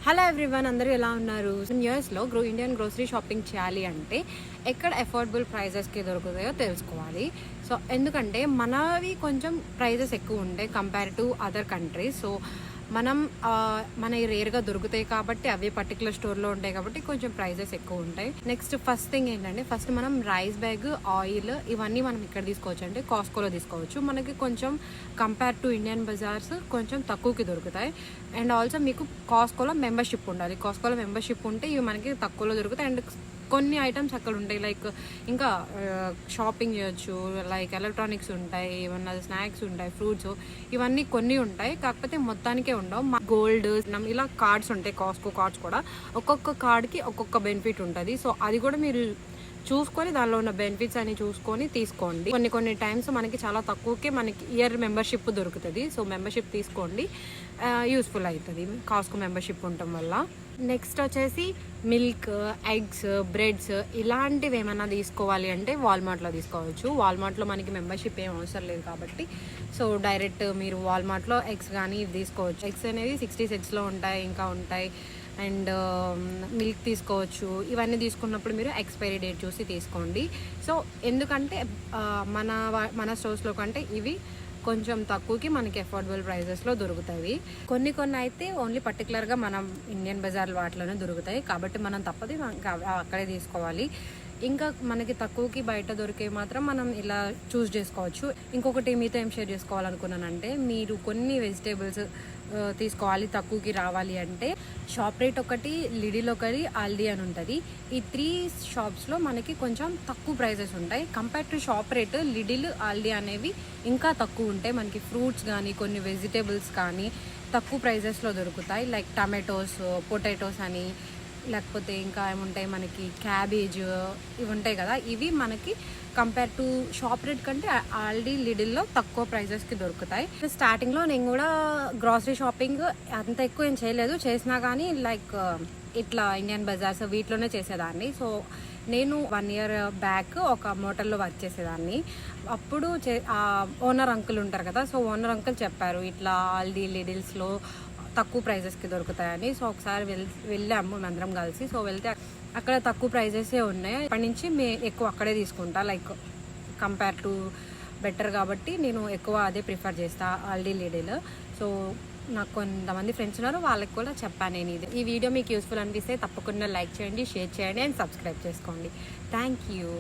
Hello everyone, అందరూ ఎలా ఉన్నారు? న్యూస్లో ఇండియన్ గ్రోసరీ షాపింగ్ చేయాలి అంటే ఎక్కడ అఫోర్డబుల్ ప్రైజెస్కి దొరుకుతాయో తెలుసుకోవాలి. సో ఎందుకంటే మనవి కొంచెం ప్రైజెస్ ఎక్కువ ఉంటాయి compare to other countries. So మనం మనవి రేర్గా దొరుకుతాయి కాబట్టి అవి పర్టికులర్ స్టోర్లో ఉంటాయి కాబట్టి కొంచెం ప్రైజెస్ ఎక్కువ ఉంటాయి. నెక్స్ట్ ఫస్ట్ థింగ్ ఏంటంటే, ఫస్ట్ మనం రైస్ బ్యాగ్, ఆయిల్ ఇవన్నీ మనం ఇక్కడ తీసుకోవచ్చు, అంటే కాస్కోలో తీసుకోవచ్చు. మనకి కొంచెం కంపేర్ టు ఇండియన్ బజార్స్ కొంచెం తక్కువకి దొరుకుతాయి. అండ్ ఆల్సో మీకు కాస్కోలో మెంబర్షిప్ ఉండాలి. కాస్కోలో మెంబర్షిప్ ఉంటే ఇవి మనకి తక్కువలో దొరుకుతాయి. అండ్ కొన్ని ఐటమ్స్ అక్కడ ఉంటాయి, లైక్ ఇంకా షాపింగ్ చేయొచ్చు, లైక్ ఎలక్ట్రానిక్స్ ఉంటాయి, ఏమన్నా స్నాక్స్ ఉంటాయి, ఫ్రూట్స్, ఇవన్నీ కొన్ని ఉంటాయి. కాకపోతే మొత్తానికే ఉండవు. గోల్డ్ ఇలా కార్డ్స్ ఉంటాయి, కాస్కో కార్డ్స్ కూడా. ఒక్కొక్క కార్డ్కి ఒక్కొక్క బెనిఫిట్ ఉంటుంది. సో అది కూడా మీరు చూసుకొని దానిలో ఉన్న బెనిఫిట్స్ అని చూసుకొని తీసుకోండి. కొన్ని టైమ్స్ మనకి చాలా తక్కువకే మనకి ఇయర్ మెంబర్షిప్ దొరుకుతుంది. సో మెంబర్షిప్ తీసుకోండి, యూస్ఫుల్ అవుతుంది కాస్కో మెంబర్షిప్ ఉండటం వల్ల. నెక్స్ట్ వచ్చేసి మిల్క్, ఎగ్స్, బ్రెడ్స్ ఇలాంటివి ఏమైనా తీసుకోవాలి అంటే వాల్మార్ట్లో తీసుకోవచ్చు. వాల్మార్ట్లో మనకి మెంబర్షిప్ ఏం అవసరం లేదు కాబట్టి సో డైరెక్ట్ మీరు వాల్మార్ట్లో ఎగ్స్ కానీ ఇవి తీసుకోవచ్చు. ఎగ్స్ అనేవి 60 సెట్స్లో ఉంటాయి, ఇంకా ఉంటాయి. అండ్ మిల్క్ తీసుకోవచ్చు. ఇవన్నీ తీసుకున్నప్పుడు మీరు ఎక్స్పైరీ డేట్ చూసి తీసుకోండి. సో ఎందుకంటే మన స్టోర్స్లో కంటే ఇవి కొంచెం తక్కువకి మనకి అఫోర్డబుల్ ప్రైజెస్లో దొరుకుతాయి. కొన్ని అయితే ఓన్లీ పర్టికులర్గా మనం ఇండియన్ బజార్ వాటిలోనే దొరుకుతాయి కాబట్టి మనం తప్పది అక్కడే తీసుకోవాలి. ఇంకా మనకి తక్కువకి బయట దొరికే మాత్రం మనం ఇలా చూస్ చేసుకోవచ్చు. ఇంకొకటి మీతో ఏం షేర్ చేసుకోవాలనుకున్నానంటే, మీరు కొన్ని వెజిటేబుల్స్ తీసుకోవాలి తక్కువకి రావాలి అంటే షాప్ రేట్ ఒకటి, లిడిల్ ఒకటి, ఆల్డీ అని ఉంటుంది. ఈ 3 షాప్స్లో మనకి కొంచెం తక్కువ ప్రైజెస్ ఉంటాయి. Compare to shop rate Lidl, Aldi అనేవి ఇంకా తక్కువ ఉంటాయి. మనకి ఫ్రూట్స్ కానీ కొన్ని వెజిటేబుల్స్ కానీ తక్కువ ప్రైజెస్లో దొరుకుతాయి. లైక్ టమాటోస్, పొటాటోస్ అని, లేకపోతే ఇంకా ఏముంటాయి మనకి క్యాబేజ్, ఇవి ఉంటాయి కదా. ఇవి మనకి కంపేర్ టు షాప్ రేట్ కంటే ఆల్రెడీ లిడిల్లో తక్కువ ప్రైజెస్కి దొరుకుతాయి. స్టార్టింగ్లో నేను కూడా గ్రాసరీ షాపింగ్ అంత ఎక్కువ ఏం చేయలేదు, చేసినా కానీ లైక్ ఇట్లా ఇండియన్ బజార్స్ వీటిలోనే చేసేదాన్ని. సో నేను 1 year బ్యాక్ ఒక మోటల్లో వర్క్ చేసేదాన్ని. అప్పుడు ఓనర్ అంకుల్ ఉంటారు కదా, సో ఓనర్ అంకుల్ చెప్పారు ఇట్లా ఆల్డీ, లిడిల్స్లో తక్కువ ప్రైజెస్కి దొరుకుతాయని. సో ఒకసారి వెళ్ళాము అందరం కలిసి. సో వెళ్తే అక్కడ తక్కువ ప్రైజెసే ఉన్నాయి. అప్పటి నుంచి ఎక్కువ అక్కడే తీసుకుంటా, లైక్ కంపేర్ టు బెటర్ కాబట్టి నేను ఎక్కువ అదే ప్రిఫర్ చేస్తా, ఆల్డీ, లిడిల్. సో నాకు కొంతమంది ఫ్రెండ్స్ ఉన్నారు, వాళ్ళకి కూడా చెప్పాను నేను ఇది. ఈ వీడియో మీకు యూస్ఫుల్ అనిపిస్తే తప్పకుండా లైక్ చేయండి, షేర్ చేయండి అండ్ సబ్స్క్రైబ్ చేసుకోండి. Thank you.